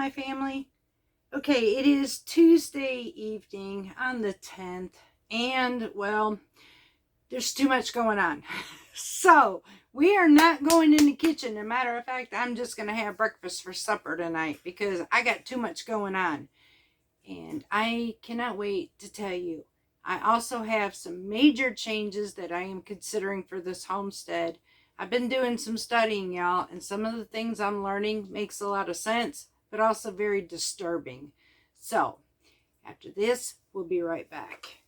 my family. Okay, it is Tuesday evening on the 10th, and well, there's too much going on. So, we are not going in the kitchen. As a matter of fact, I'm just going to have breakfast for supper tonight because I got too much going on. And I cannot wait to tell you. I also have some major changes that I am considering for this homestead. I've been doing some studying, y'all, and some of the things I'm learning makes a lot of sense, but also very disturbing. So, after this, we'll be right back.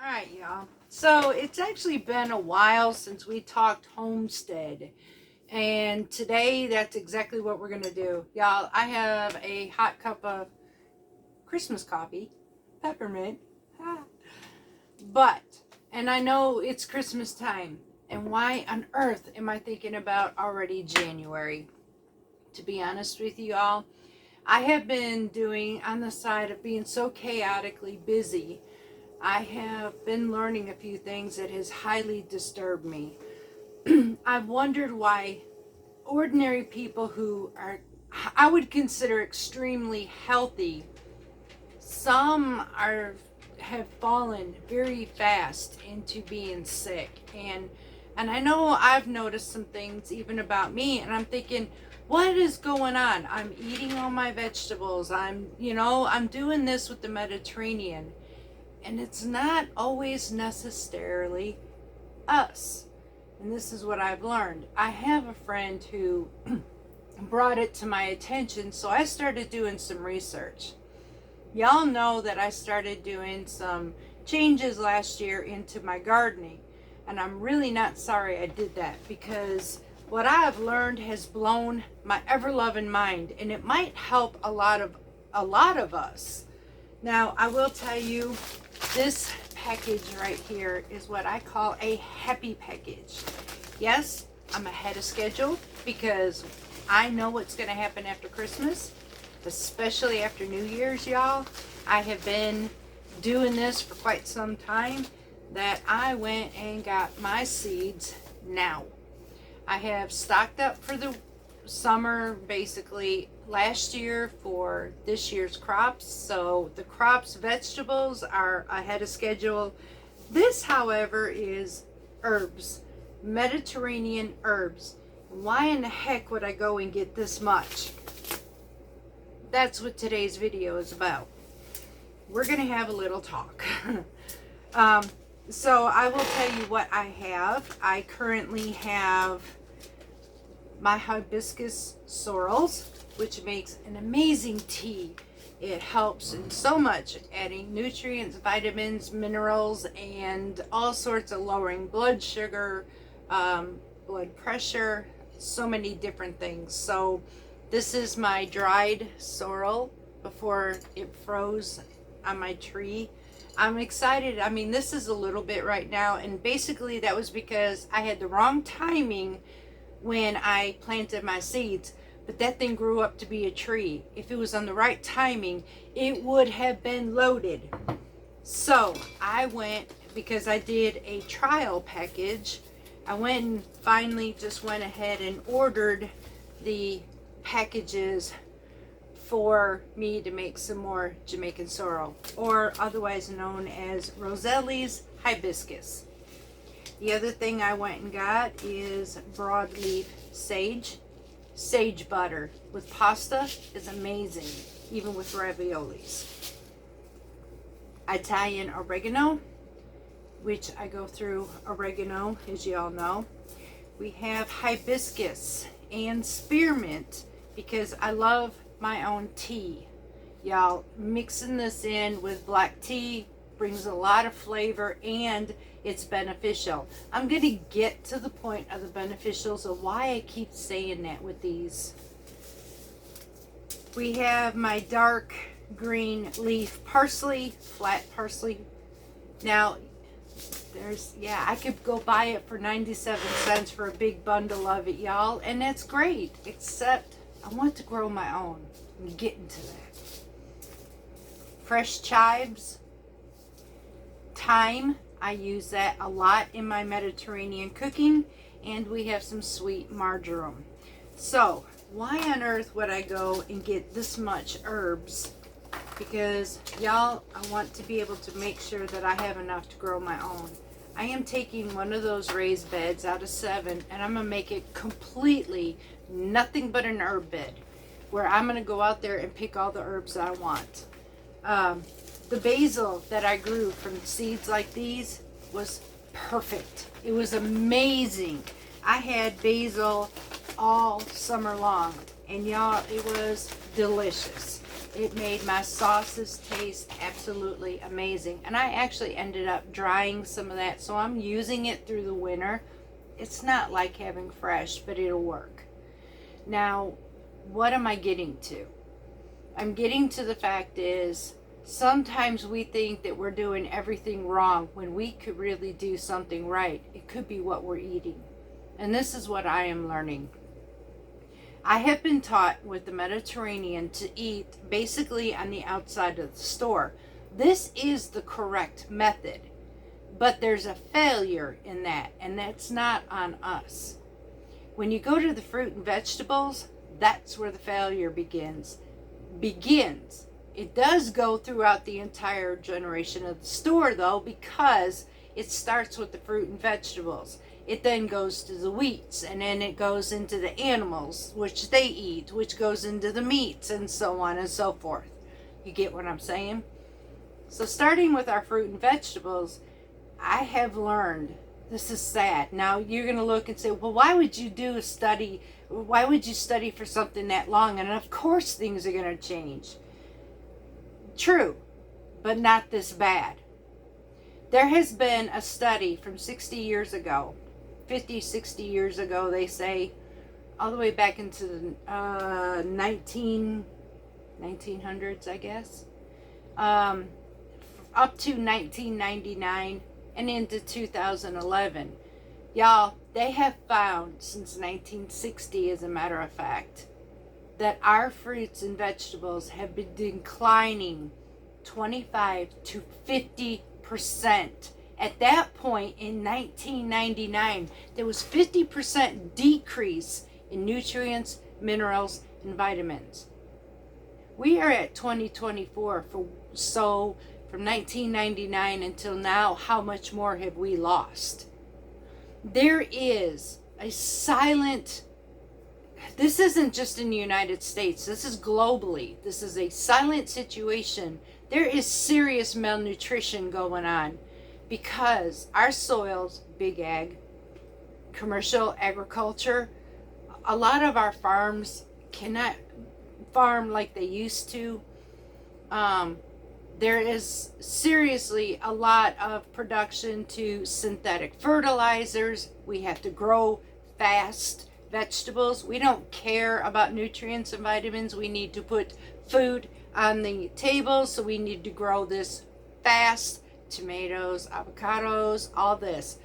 Alright, y'all. So it's actually been a while since we talked homestead. And today, that's exactly what we're going to do. Y'all, I have a hot cup of Christmas coffee. Peppermint. But, and I know it's Christmas time. And why on earth am I thinking about already January? To be honest with you all, I have been doing on the side of being so chaotically busy. I have been learning a few things that has highly disturbed me. I've wondered why ordinary people who are, I would consider extremely healthy, some have fallen very fast into being sick. And I know I've noticed some things even about me, and I'm thinking, what is going on? I'm eating all my vegetables. I'm doing this with the Mediterranean. And it's not always necessarily us. And this is what I've learned. I have a friend who brought it to my attention, so I started doing some research. Y'all know that I started doing some changes last year into my gardening. And I'm really not sorry I did that, because what I have learned has blown my ever-loving mind. And it might help a lot of us. Now, I will tell you, this package right here is what I call a happy package. Yes, I'm ahead of schedule because I know what's going to happen after Christmas, especially after New Year's, y'all. I have been doing this for quite some time, that I went and got my seeds now. I have stocked up for the summer, basically last year for this year's crops. So the crops, vegetables are ahead of schedule. This, however, is herbs, Mediterranean herbs. Why in the heck would I go and get this much? That's what today's video is about. We're gonna have a little talk. So I will tell you what I have. I currently have my hibiscus sorrels, which makes an amazing tea. It helps in so much, adding nutrients, vitamins, minerals, and all sorts of lowering blood sugar, blood pressure, so many different things. So this is my dried sorrel before it froze on my tree. I'm excited. I mean, this is a little bit right now, and basically that was because I had the wrong timing when I planted my seeds, but that thing grew up to be a tree. If it was on the right timing, it would have been loaded. So I went, because I did a trial package, I went and finally just went ahead and ordered the packages for me to make some more Jamaican sorrel, or otherwise known as Roselli's hibiscus. The other thing I went and got is broadleaf sage. Sage butter with pasta is amazing, even with raviolis. Italian oregano, which I go through oregano, as you all know. We have hibiscus and spearmint, because I love my own tea. Y'all, mixing this in with black tea brings a lot of flavor, and it's beneficial. I'm going to get to the point of the beneficials of why I keep saying that with these. We have my dark green leaf parsley, flat parsley. Now, I could go buy it for 97 cents for a big bundle of it, y'all, and that's great, except I want to grow my own. I'm getting to that. Fresh chives, thyme, I use that a lot in my Mediterranean cooking, and we have some sweet marjoram. So, why on earth would I go and get this much herbs? Because, y'all, I want to be able to make sure that I have enough to grow my own. I am taking one of those raised beds out of 7, and I'm going to make it completely nothing but an herb bed, where I'm going to go out there and pick all the herbs I want. The basil that I grew from seeds like these was perfect. It was amazing. I had basil all summer long, and y'all, it was delicious. It made my sauces taste absolutely amazing. And I actually ended up drying some of that, so I'm using it through the winter. It's not like having fresh, but it'll work. Now, what am I getting to? I'm getting to the fact is, sometimes we think that we're doing everything wrong when we could really do something right. It could be what we're eating. And this is what I am learning. I have been taught with the Mediterranean to eat basically on the outside of the store. This is the correct method, but there's a failure in that, and that's not on us. When you go to the fruit and vegetables, that's where the failure begins. It does go throughout the entire generation of the store, though, because it starts with the fruit and vegetables. It then goes to the wheats, and then it goes into the animals, which they eat, which goes into the meats, and so on and so forth. You get what I'm saying? So starting with our fruit and vegetables, I have learned, this is sad. Now you're going to look and say, well, why would you do a study? Why would you study for something that long? And of course things are going to change. True, but not this bad. There has been a study from 60 years ago, 50, 60 years ago, they say, all the way back into the 1900s, I guess, up to 1999 and into 2011. Y'all, they have found since 1960, as a matter of fact, that our fruits and vegetables have been declining 25 to 50%. At that point in 1999, there was 50% decrease in nutrients, minerals, and vitamins. We are at 2024, so from 1999 until now, how much more have we lost? There is a silent, this isn't just in the United States, this is globally. This is a silent situation. There is serious malnutrition going on because our soils, big ag, commercial agriculture, a lot of our farms cannot farm like they used to. There is seriously a lot of production to synthetic fertilizers. We have to grow fast vegetables. We don't care about nutrients and vitamins. We need to put food on the table, so we need to grow this fast. Tomatoes, avocados, all this.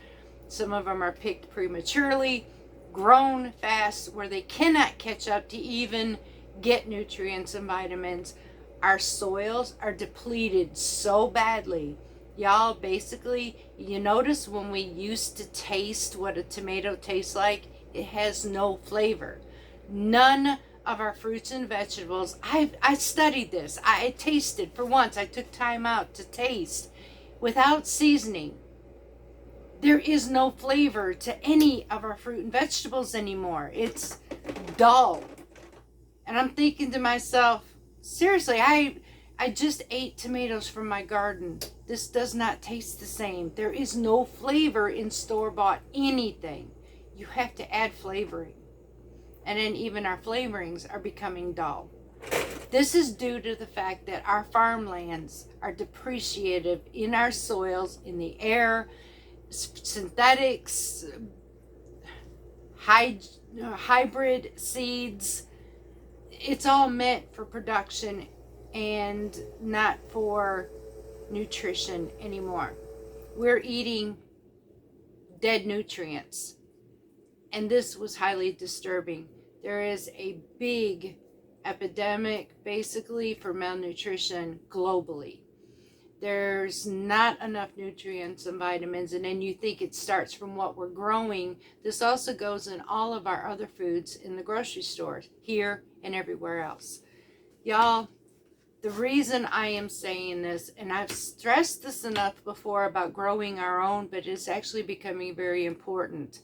Some of them are picked prematurely, grown fast, where they cannot catch up to even get nutrients and vitamins. Our soils are depleted so badly. Y'all, basically, you notice when we used to taste what a tomato tastes like, it has no flavor. None of our fruits and vegetables, I studied this. I tasted for once. I took time out to taste. Without seasoning, there is no flavor to any of our fruit and vegetables anymore. It's dull. And I'm thinking to myself, seriously, I just ate tomatoes from my garden. This does not taste the same. There is no flavor in store-bought anything. You have to add flavoring. And then even our flavorings are becoming dull. This is due to the fact that our farmlands are depreciated in our soils, in the air, synthetics, hybrid seeds. It's all meant for production, and not for nutrition anymore. We're eating dead nutrients, and this was highly disturbing. There is a big epidemic basically for malnutrition globally. There's not enough nutrients and vitamins, and then you think it starts from what we're growing. This also goes in all of our other foods in the grocery stores here and everywhere else. Y'all, the reason I am saying this, and I've stressed this enough before about growing our own, but it's actually becoming very important.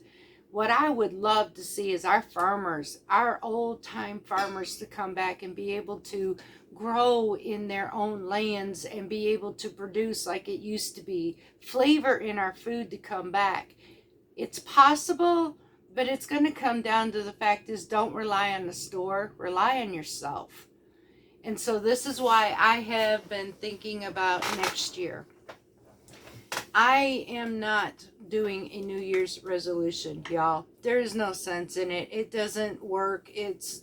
What I would love to see is our farmers, our old time farmers, to come back and be able to grow in their own lands and be able to produce like it used to be. Flavor in our food to come back. It's possible, but it's going to come down to the fact is don't rely on the store, rely on yourself. And so this is why I have been thinking about next year. I am not doing a New Year's resolution, y'all. There is no sense in it. It doesn't work. It's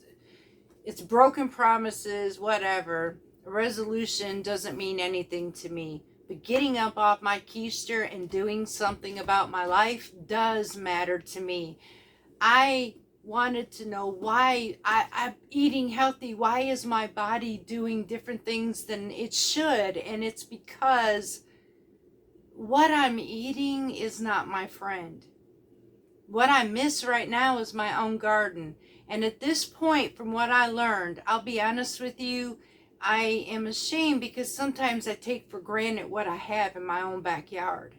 broken promises, whatever. A resolution doesn't mean anything to me. But getting up off my keister and doing something about my life does matter to me. I wanted to know why I'm eating healthy. Why is my body doing different things than it should? And it's because what I'm eating is not my friend. What I miss right now is my own garden. And at this point, from what I learned, I'll be honest with you, I am ashamed because sometimes I take for granted what I have in my own backyard.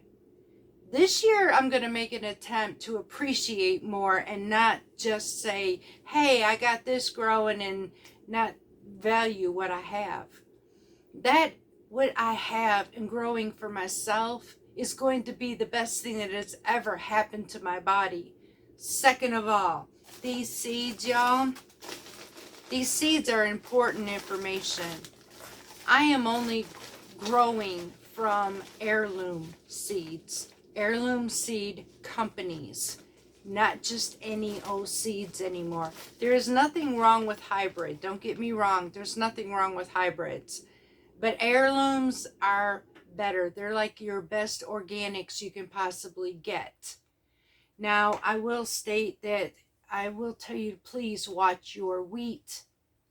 This year, I'm going to make an attempt to appreciate more and not just say, hey, I got this growing, and not value what I have. That what I have and growing for myself is going to be the best thing that has ever happened to my body. Second of all, these seeds, y'all, these seeds are important information. I am only growing from heirloom seeds. Heirloom seed companies, not just any old seeds anymore. There is nothing wrong with hybrid. Don't get me wrong. There's nothing wrong with hybrids. But heirlooms are better. They're like your best organics you can possibly get. Now, I will state that I will tell you to please watch your wheat.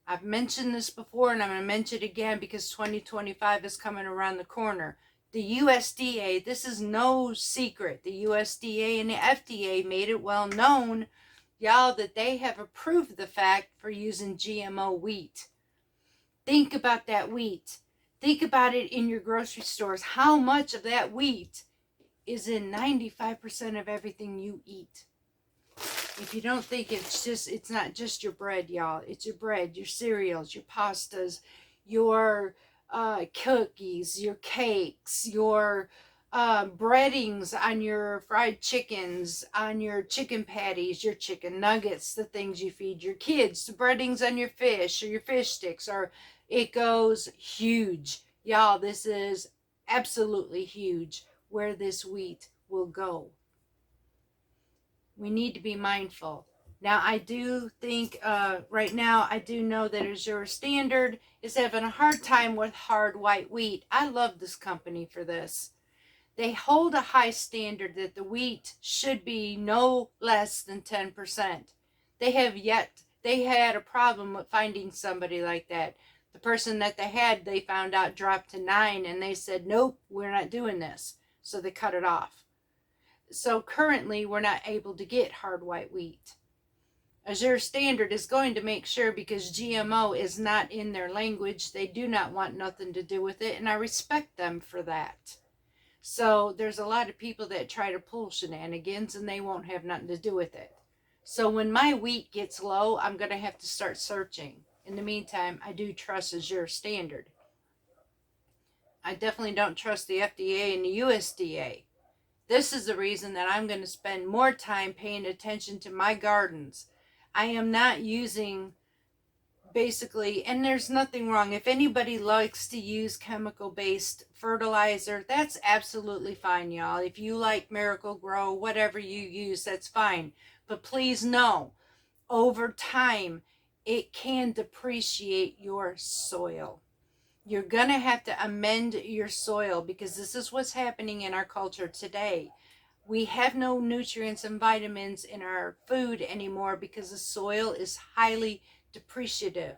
I've mentioned this before, and I'm going to mention it again because 2025 is coming around the corner. The USDA, this is no secret. The USDA and the FDA made it well known, y'all, that they have approved the fact for using GMO wheat. Think about that wheat. Think about it in your grocery stores. How much of that wheat is in 95% of everything you eat? If you don't think it's not just your bread, y'all. It's your bread, your cereals, your pastas, your cookies, your cakes, your breadings on your fried chickens, on your chicken patties, your chicken nuggets, the things you feed your kids, the breadings on your fish or your fish sticks, or it goes huge. Y'all, this is absolutely huge where this wheat will go. We need to be mindful. Now, I do think right now, I do know that Azure Standard is having a hard time with hard white wheat. I love this company for this. They hold a high standard that the wheat should be no less than 10%. They had a problem with finding somebody like that. The person that they found out dropped to 9, and they said, nope, we're not doing this. So they cut it off. So currently, we're not able to get hard white wheat. Azure Standard is going to make sure, because GMO is not in their language, they do not want nothing to do with it, and I respect them for that. So there's a lot of people that try to pull shenanigans, and they won't have nothing to do with it. So when my wheat gets low, I'm going to have to start searching. In the meantime, I do trust Azure Standard. I definitely don't trust the FDA and the USDA. This is the reason that I'm going to spend more time paying attention to my gardens. I am not using basically, and there's nothing wrong. If anybody likes to use chemical-based fertilizer, that's absolutely fine, y'all. If you like Miracle Grow, whatever you use, that's fine. But please know, over time, it can depreciate your soil. You're going to have to amend your soil, because this is what's happening in our culture today. We have no nutrients and vitamins in our food anymore because the soil is highly depreciative.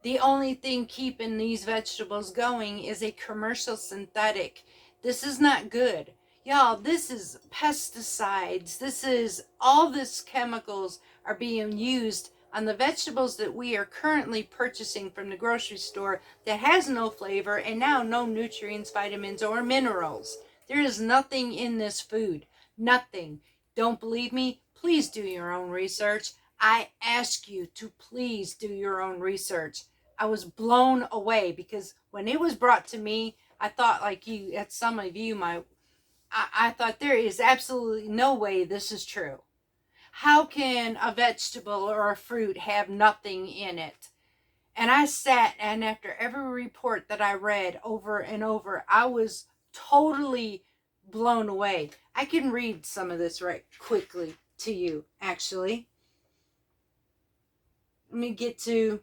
The only thing keeping these vegetables going is a commercial synthetic. This is not good. Y'all, this is pesticides. This is all this chemicals are being used on the vegetables that we are currently purchasing from the grocery store that has no flavor and now no nutrients, vitamins, or minerals. There is nothing in this food. Nothing. Don't believe me? Please do your own research. I ask you to please do your own research. I was blown away because when it was brought to me, I thought, like you, at some of you, I thought there is absolutely no way this is true. How can a vegetable or a fruit have nothing in it? And I sat, and after every report that I read over and over, I was totally blown away. I can read some of this right quickly to you, actually. Let me get to...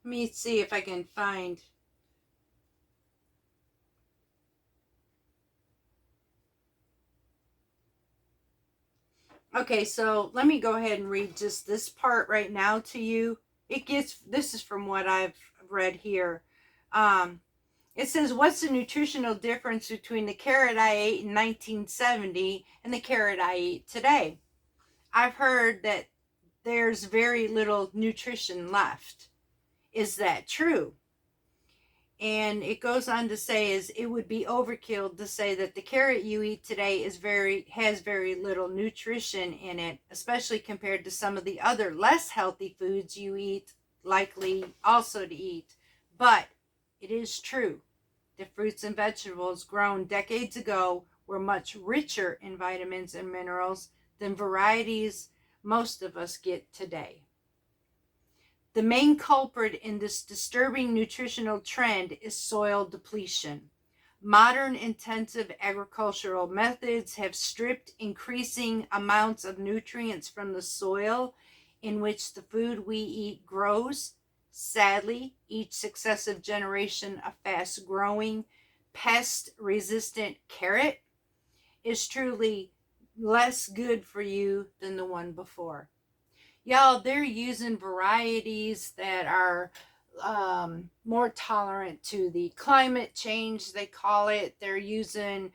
Let me see if I can find... Okay, so let me go ahead and read just this part right now to you. This is from what I've read here. It says, what's the nutritional difference between the carrot I ate in 1970 and the carrot I eat today? I've heard that there's very little nutrition left. Is that true? And it goes on to say it would be overkill to say that the carrot you eat today has very little nutrition in it, especially compared to some of the other less healthy foods you eat, likely also to eat. But it is true. The fruits and vegetables grown decades ago were much richer in vitamins and minerals than varieties most of us get today. The main culprit in this disturbing nutritional trend is soil depletion. Modern intensive agricultural methods have stripped increasing amounts of nutrients from the soil in which the food we eat grows. Sadly, each successive generation of fast-growing, pest-resistant carrot is truly less good for you than the one before. Y'all, they're using varieties that are more tolerant to the climate change, they call it. They're using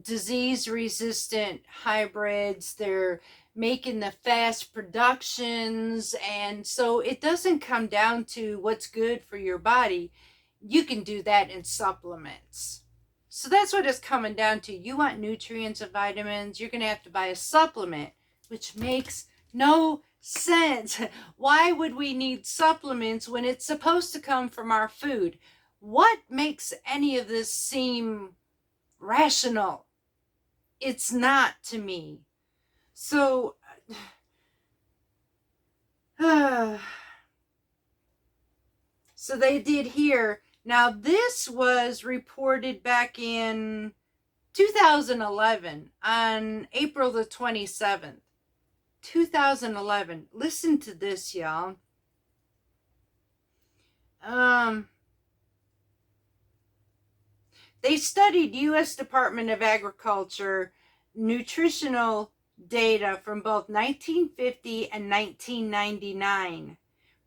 disease-resistant hybrids. They're making the fast productions. And so it doesn't come down to what's good for your body. You can do that in supplements. So that's what it's coming down to. You want nutrients and vitamins, you're going to have to buy a supplement, which makes no sense. Why would we need supplements when it's supposed to come from our food? What makes any of this seem rational? It's not to me. So so they did here. Now this was reported back in 2011 on April the 27th. 2011. Listen to this, y'all. They studied U.S. Department of Agriculture nutritional data from both 1950 and 1999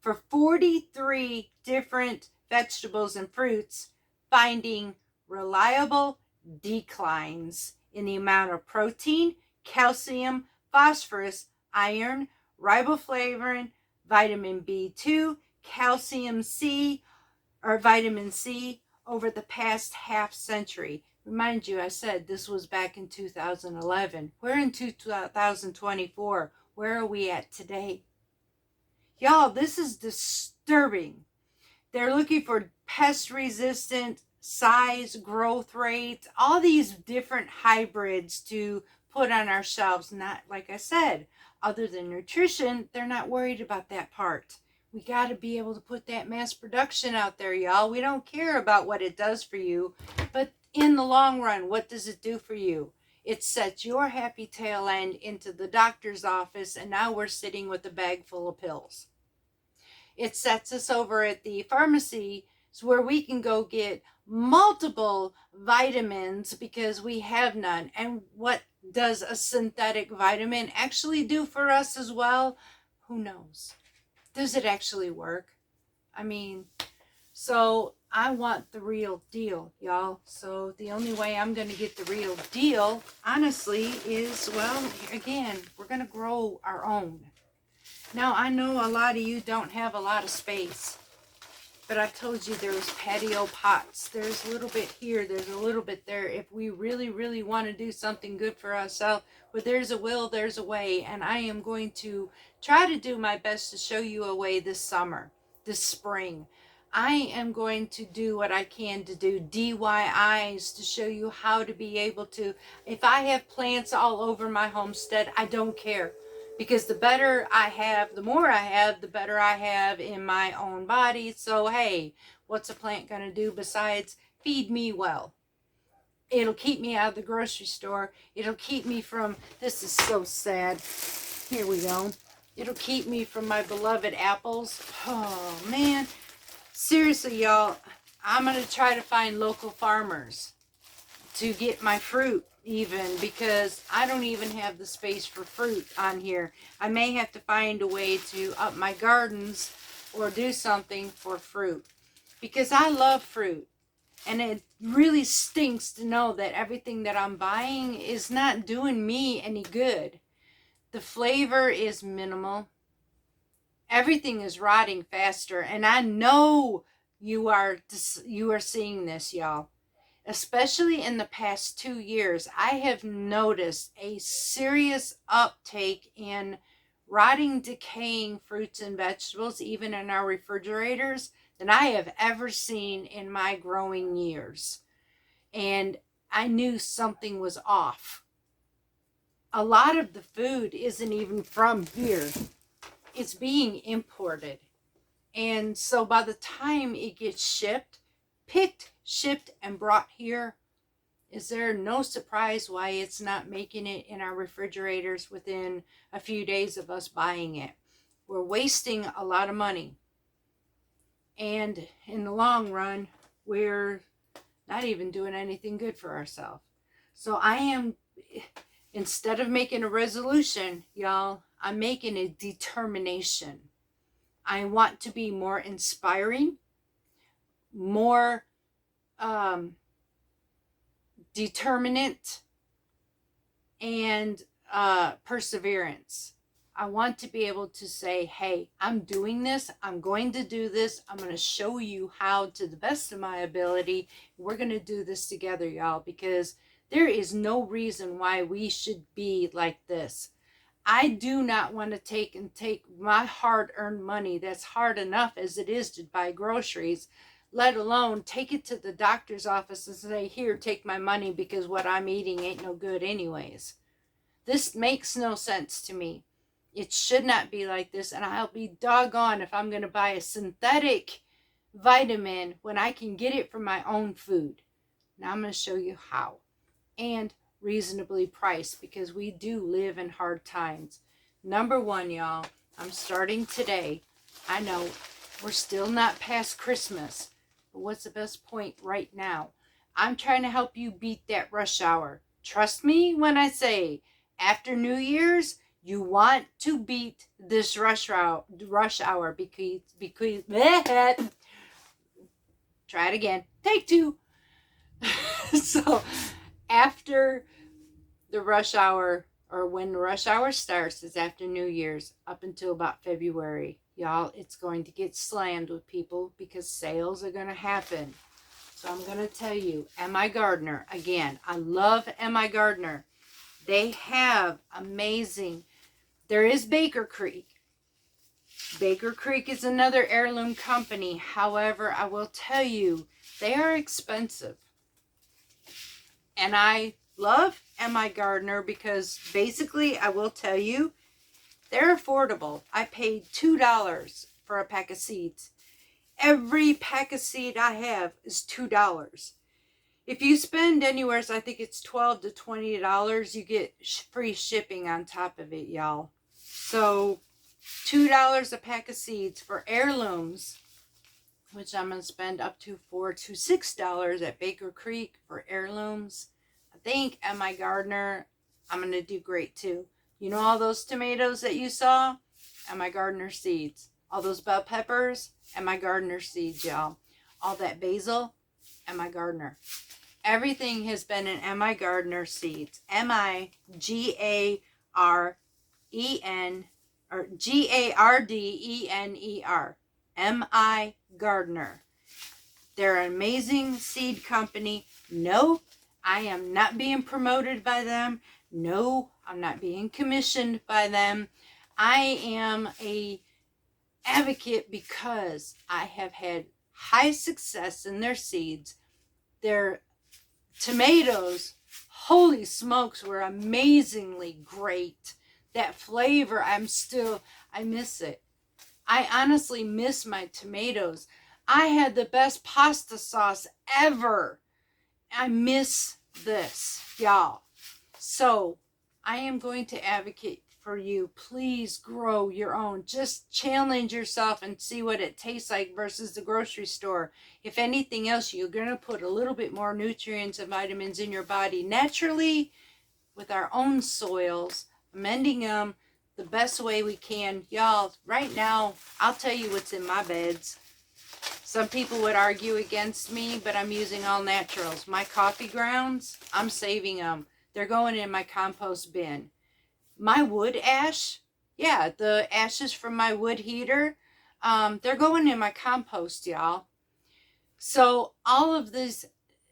for 43 different vegetables and fruits, finding reliable declines in the amount of protein, calcium, phosphorus, iron, riboflavin, vitamin B2, calcium C, or vitamin C over the past half century. Remind you, I said this was back in 2011. We're in 2024. Where are we at today? Y'all, this is disturbing. They're looking for pest resistant, size, growth rate, all these different hybrids to put on our shelves. Not, like I said, other than nutrition, they're not worried about that part. We got to be able to put that mass production out there, y'all. We don't care about what it does for you, but in the long run, what does it do for you? It sets your happy tail end into the doctor's office, and now we're sitting with a bag full of pills. It sets us over at the pharmacy where we can go get multiple vitamins because we have none. And what does a synthetic vitamin actually do for us as well? Who knows? Does it actually work? I mean, so I want the real deal, y'all. So the only way I'm going to get the real deal, honestly, is, well, again, we're going to grow our own. Now, I know a lot of you don't have a lot of space, but I told you there's patio pots. There's a little bit here, there's a little bit there. If we really, really want to do something good for ourselves, where there's a will, there's a way. And I am going to try to do my best to show you a way this summer, this spring. I am going to do what I can to do DIYs to show you how to be able to, if I have plants all over my homestead, I don't care. Because the better I have, the more I have, the better I have in my own body. So, hey, what's a plant going to do besides feed me well? It'll keep me out of the grocery store. It'll keep me from, this is so sad. Here we go. It'll keep me from my beloved apples. Oh, man. Seriously, y'all, I'm going to try to find local farmers to get my fruit even, because I don't even have the space for fruit on here. I may have to find a way to up my gardens or do something for fruit, because I love fruit. And it really stinks to know that everything that I'm buying is not doing me any good. The flavor is minimal. Everything is rotting faster. And I know you are seeing this, y'all. Especially in the past 2 years, I have noticed a serious uptake in rotting, decaying fruits and vegetables, even in our refrigerators, than I have ever seen in my growing years. And I knew something was off. A lot of the food isn't even from here. It's being imported. And so by the time it gets picked, shipped, and brought here, is there no surprise why it's not making it in our refrigerators within a few days of us buying it? We're wasting a lot of money. And in the long run, we're not even doing anything good for ourselves. So I am, instead of making a resolution, y'all, I'm making a determination. I want to be more inspiring, more determinant, and perseverance. I want to be able to say, hey, I'm doing this. I'm going to do this. I'm going to show you how to the best of my ability. We're going to do this together, y'all, because there is no reason why we should be like this. I do not want to take my hard-earned money that's hard enough as it is to buy groceries, let alone take it to the doctor's office and say, here, take my money because what I'm eating ain't no good anyways. This makes no sense to me. It should not be like this, and I'll be doggone if I'm going to buy a synthetic vitamin when I can get it from my own food. Now I'm going to show you how. And reasonably priced, because we do live in hard times. Number one, y'all, I'm starting today. I know we're still not past Christmas, but what's the best point right now? I'm trying to help you beat that rush hour. Trust me when I say after New Year's, you want to beat this rush hour because try it again. Take two. So after the rush hour, or when the rush hour starts, is after New Year's up until about February. Y'all, it's going to get slammed with people because sales are going to happen. So I'm going to tell you, M.I. Gardner, again, I love M.I. Gardner. They have amazing, there is Baker Creek. Baker Creek is another heirloom company. However, I will tell you, they are expensive. And I love M.I. Gardner because basically, I will tell you, they're affordable. I paid $2 for a pack of seeds. Every pack of seed I have is $2. If you spend anywhere, so I think it's $12 to $20, you get free shipping on top of it, y'all. So $2 a pack of seeds for heirlooms, which I'm going to spend up to $4 to $6 at Baker Creek for heirlooms. I think at my gardener, I'm going to do great too. You know all those tomatoes that you saw? At my gardener seeds. All those bell peppers? At my gardener seeds, y'all. All that basil? At my gardener. Everything has been in MI Gardener seeds. MIGAREN or GARDENER. MI Gardener. They're an amazing seed company. No, I am not being promoted by them. No, I'm not being commissioned by them. I am a advocate because I have had high success in their seeds. Their tomatoes, holy smokes, were amazingly great. That flavor, I miss it. I honestly miss my tomatoes. I had the best pasta sauce ever. I miss this, y'all. So I am going to advocate for you. Please grow your own. Just challenge yourself and see what it tastes like versus the grocery store. If anything else, you're going to put a little bit more nutrients and vitamins in your body naturally with our own soils, amending them the best way we can. Y'all, right now, I'll tell you what's in my beds. Some people would argue against me, but I'm using all naturals. My coffee grounds, I'm saving them. They're going in my compost bin. My wood ash, yeah, the ashes from my wood heater, they're going in my compost, y'all. So all of these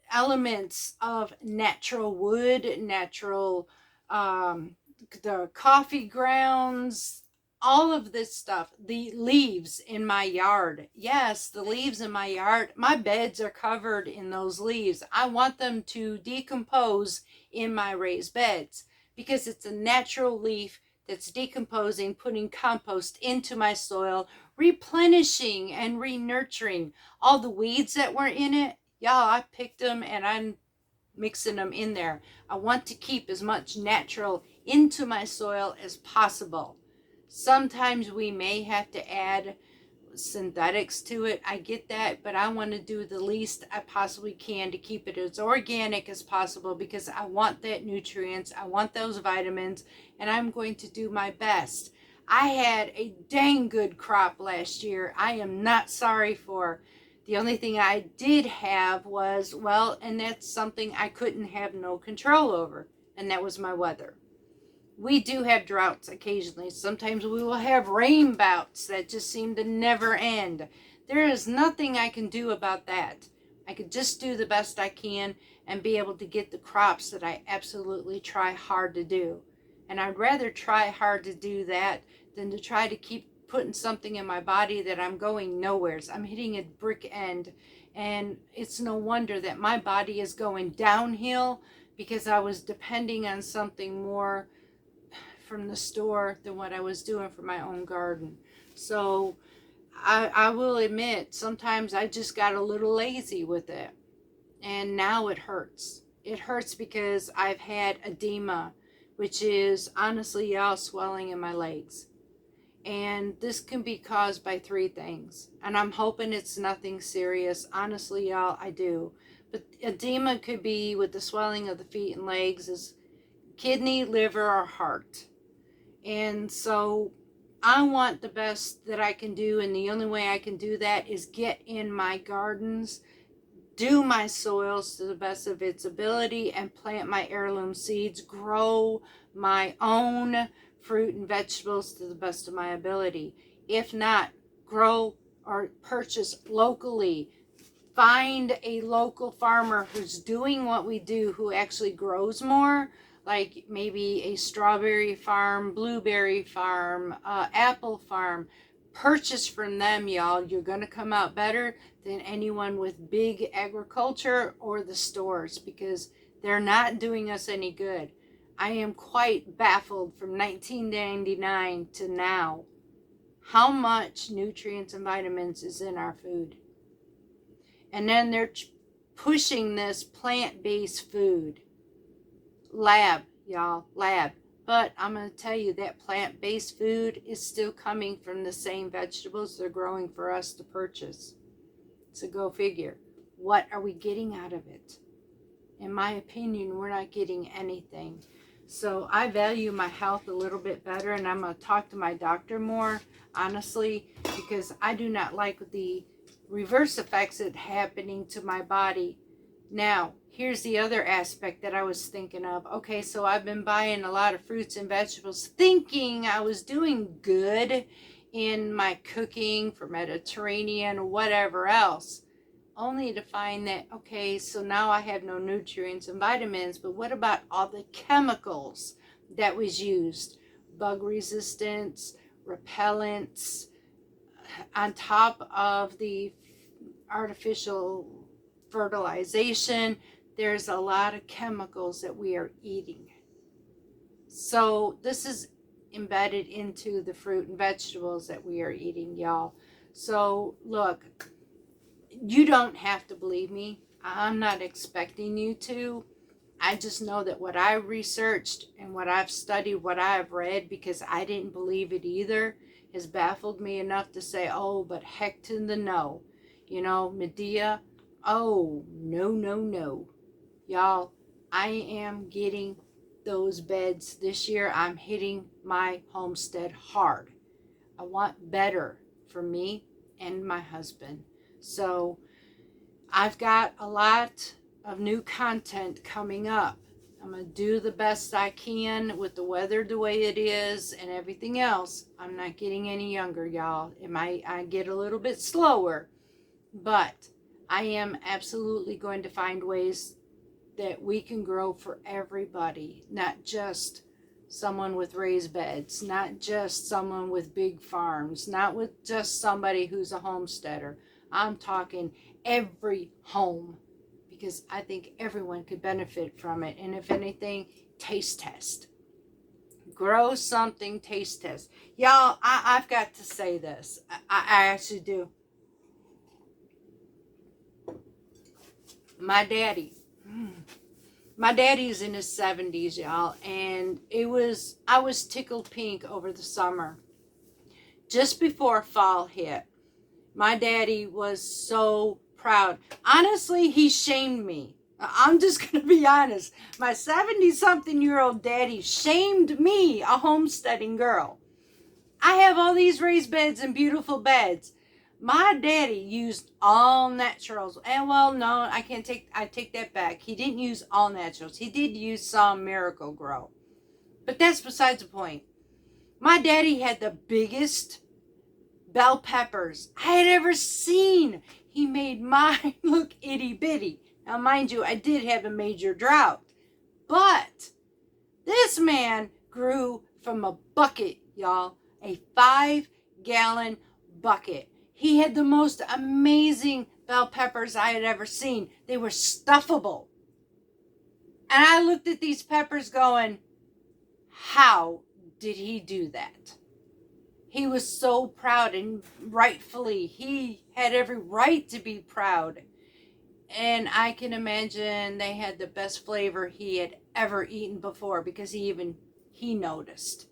elements of natural wood, natural, the coffee grounds, all of this stuff, the leaves in my yard. Yes, the leaves in my yard, my beds are covered in those leaves. I want them to decompose in my raised beds because it's a natural leaf that's decomposing, putting compost into my soil, replenishing and re-nurturing. All the weeds that were in it, y'all, I picked them and I'm mixing them in there. I want to keep as much natural into my soil as possible. Sometimes we may have to add synthetics to it. I get that, but I want to do the least I possibly can to keep it as organic as possible because I want that nutrients, I want those vitamins, and I'm going to do my best. I had a dang good crop last year. I am not sorry for. The only thing I did have was, well, and that's something I couldn't have no control over, and that was my weather. We do have droughts occasionally. Sometimes we will have rain bouts that just seem to never end. There is nothing I can do about that. I could just do the best I can and be able to get the crops that I absolutely try hard to do. And I'd rather try hard to do that than to try to keep putting something in my body that I'm going nowheres. I'm hitting a brick end, and it's no wonder that my body is going downhill because I was depending on something more from the store than what I was doing for my own garden. So I will admit, sometimes I just got a little lazy with it, and now it hurts. It hurts because I've had edema, which is honestly, y'all, swelling in my legs. And this can be caused by 3 things. And I'm hoping it's nothing serious. Honestly, y'all, I do. But edema could be with the swelling of the feet and legs is kidney, liver, or heart. And so I want the best that I can do. And the only way I can do that is get in my gardens, do my soils to the best of its ability, and plant my heirloom seeds, grow my own fruit and vegetables to the best of my ability. If not, grow or purchase locally. Find a local farmer who's doing what we do, who actually grows more, like maybe a strawberry farm, blueberry farm, apple farm. Purchase from them, y'all. You're going to come out better than anyone with big agriculture or the stores, because they're not doing us any good. I am quite baffled from 1999 to now how much nutrients and vitamins is in our food. And then they're pushing this plant-based food. Lab, y'all, lab. But I'm going to tell you that plant-based food is still coming from the same vegetables they're growing for us to purchase. So go figure. What are we getting out of it? In my opinion, we're not getting anything. So I value my health a little bit better, and I'm going to talk to my doctor more, honestly, because I do not like the reverse effects that happening to my body. Now, here's the other aspect that I was thinking of. Okay, so I've been buying a lot of fruits and vegetables, thinking I was doing good in my cooking for Mediterranean or whatever else, only to find that, okay, so now I have no nutrients and vitamins, but what about all the chemicals that was used? Bug resistance, repellents, on top of the artificial fertilization. There's a lot of chemicals that we are eating. So this is embedded into the fruit and vegetables that we are eating, y'all. So look, you don't have to believe me. I'm not expecting you to. I just know that what I researched and what I've studied, what I've read, because I didn't believe it either, has baffled me enough to say, oh, but heck to the no. You know, Medea, oh, no, no, no. Y'all, I am getting those beds this year. I'm hitting my homestead hard. I want better for me and my husband. So I've got a lot of new content coming up. I'm going to do the best I can with the weather the way it is and everything else. I'm not getting any younger, y'all. It might I get a little bit slower, but I am absolutely going to find ways that we can grow for everybody, not just someone with raised beds, not just someone with big farms, not with just somebody who's a homesteader. I'm talking every home, because I think everyone could benefit from it. And if anything, taste test. Grow something, taste test. Y'all, I've got to say this. I actually do. My daddy's in his 70s, y'all, and I was tickled pink over the summer. Just before fall hit, my daddy was so proud. Honestly, he shamed me. I'm just going to be honest. My 70-something-year-old daddy shamed me, a homesteading girl. I have all these raised beds and beautiful beds. My daddy used all naturals. And well, no, I take that back. He didn't use all naturals. He did use some Miracle Grow. But that's besides the point. My daddy had the biggest bell peppers I had ever seen. He made mine look itty bitty. Now, mind you, I did have a major drought. But this man grew from a bucket, y'all. A 5-gallon bucket. He had the most amazing bell peppers I had ever seen. They were stuffable. And I looked at these peppers going, how did he do that? He was so proud, and rightfully, he had every right to be proud. And I can imagine they had the best flavor he had ever eaten before, because he noticed.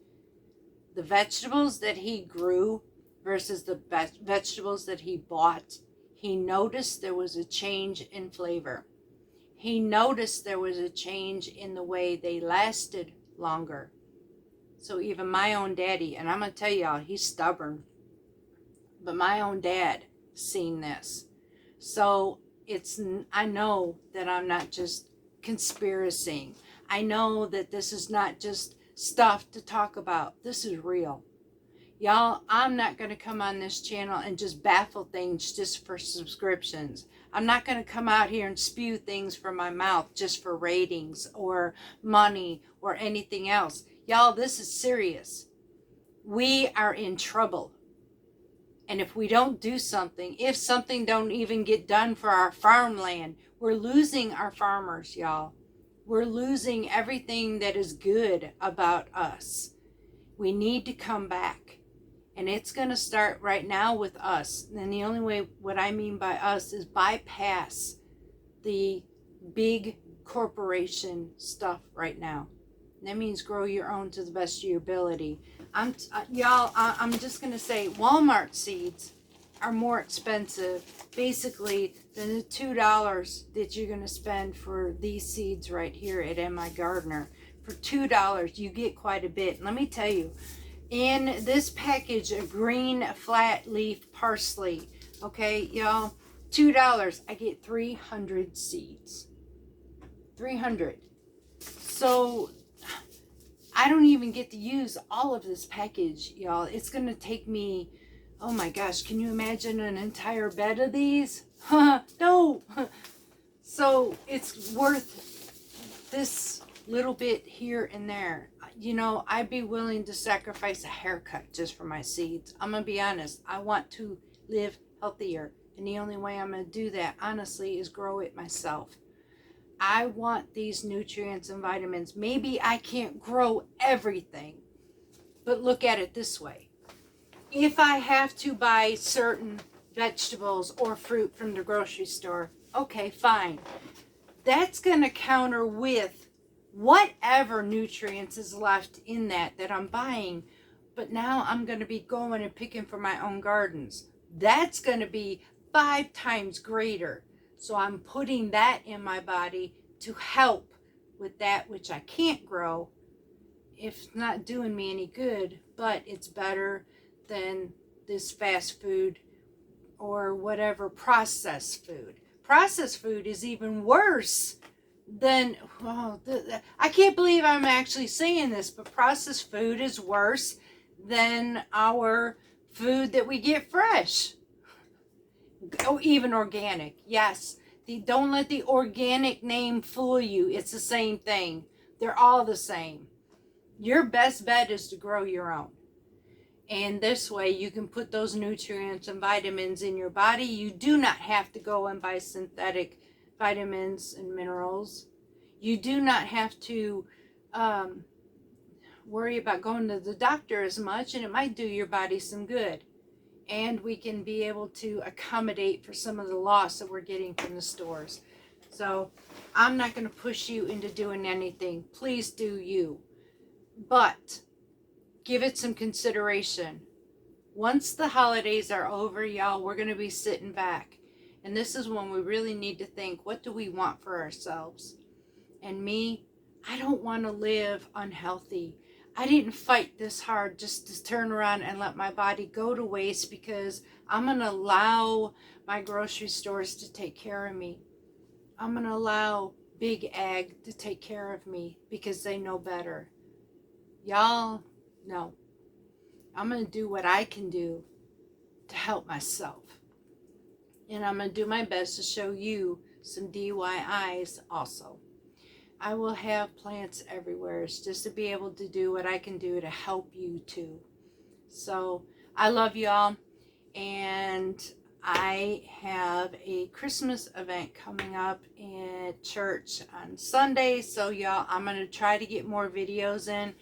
The vegetables that he grew versus the vegetables that he bought, he noticed there was a change in flavor. He noticed there was a change in the way they lasted longer. So even my own daddy, and I'm going to tell y'all, he's stubborn, but my own dad seen this. So I know that I'm not just conspiracying. I know that this is not just stuff to talk about. This is real. Y'all, I'm not going to come on this channel and just baffle things just for subscriptions. I'm not going to come out here and spew things from my mouth just for ratings or money or anything else. Y'all, this is serious. We are in trouble. And if we don't do something, if something don't even get done for our farmland, we're losing our farmers, y'all. We're losing everything that is good about us. We need to come back. And it's going to start right now with us. And the only way, what I mean by us, is bypass the big corporation stuff right now. That means grow your own to the best of your ability. I'm just going to say Walmart seeds are more expensive basically than the $2 that you're going to spend for these seeds right here at MI Gardener. For $2 you get quite a bit. And let me tell you, in this package of green flat leaf parsley, okay y'all, $2, I get 300 seeds. 300. So I don't even get to use all of this package, y'all. It's going to take me, oh my gosh, can you imagine an entire bed of these? No. So it's worth this little bit here and there. You know, I'd be willing to sacrifice a haircut just for my seeds. I'm going to be honest. I want to live healthier. And the only way I'm going to do that, honestly, is grow it myself. I want these nutrients and vitamins. Maybe I can't grow everything, but look at it this way. If I have to buy certain vegetables or fruit from the grocery store, okay, fine. That's going to counter with whatever nutrients is left in that I'm buying. But now I'm going to be going and picking for my own gardens. That's going to be 5 times greater. So I'm putting that in my body to help with that which I can't grow. If it's not doing me any good, but it's better than this fast food or whatever processed food. Processed food is even worse than, well, I can't believe I'm actually saying this, but processed food is worse than our food that we get fresh. Oh, even organic. Yes. Don't let the organic name fool you. It's the same thing. They're all the same. Your best bet is to grow your own. And this way you can put those nutrients and vitamins in your body. You do not have to go and buy synthetic vitamins and minerals. You do not have to worry about going to the doctor as much, and it might do your body some good. And we can be able to accommodate for some of the loss that we're getting from the stores. So I'm not going to push you into doing anything. Please do you. But give it some consideration. Once the holidays are over, y'all, we're going to be sitting back. And this is when we really need to think, what do we want for ourselves? And me, I don't want to live unhealthy. I didn't fight this hard just to turn around and let my body go to waste because I'm going to allow my grocery stores to take care of me. I'm going to allow Big Ag to take care of me because they know better. Y'all, no. I'm going to do what I can do to help myself. And I'm going to do my best to show you some DIYs also. I will have plants everywhere. It's just to be able to do what I can do to help you too. So I love y'all. And I have a Christmas event coming up at church on Sunday. So y'all, I'm going to try to get more videos in.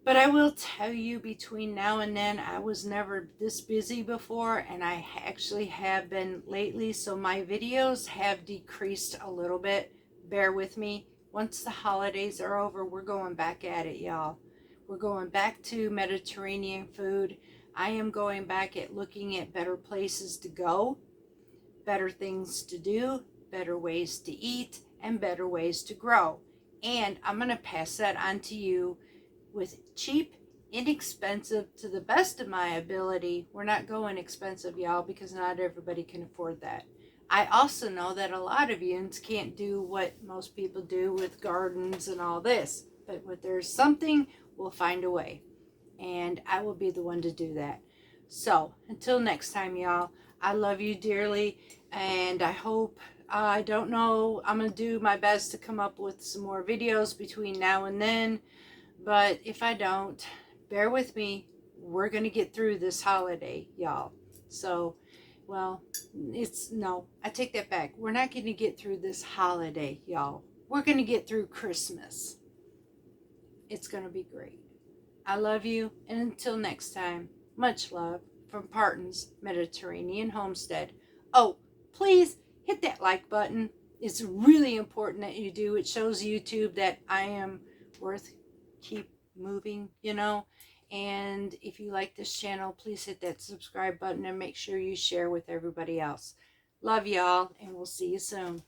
But I will tell you, between now and then, I was never this busy before, and I actually have been lately. So my videos have decreased a little bit. Bear with me. Once the holidays are over, we're going back at it, y'all. We're going back to Mediterranean food. I am going back at looking at better places to go, better things to do, better ways to eat, and better ways to grow. And I'm going to pass that on to you with cheap, inexpensive, to the best of my ability. We're not going expensive, y'all, because not everybody can afford that. I also know that a lot of yous can't do what most people do with gardens and all this. But if there's something, we'll find a way. And I will be the one to do that. So, until next time, y'all, I love you dearly. And I hope, I don't know, I'm going to do my best to come up with some more videos between now and then. But if I don't, bear with me. We're going to get through this holiday, y'all. So, well, I take that back. We're not going to get through this holiday, y'all. We're going to get through Christmas. It's going to be great. I love you. And until next time, much love from Parton's Mediterranean Homestead. Oh, please hit that like button. It's really important that you do. It shows YouTube that I am worth keep moving, you know. And if you like this channel, please hit that subscribe button and make sure you share with everybody else. Love y'all, and we'll see you soon.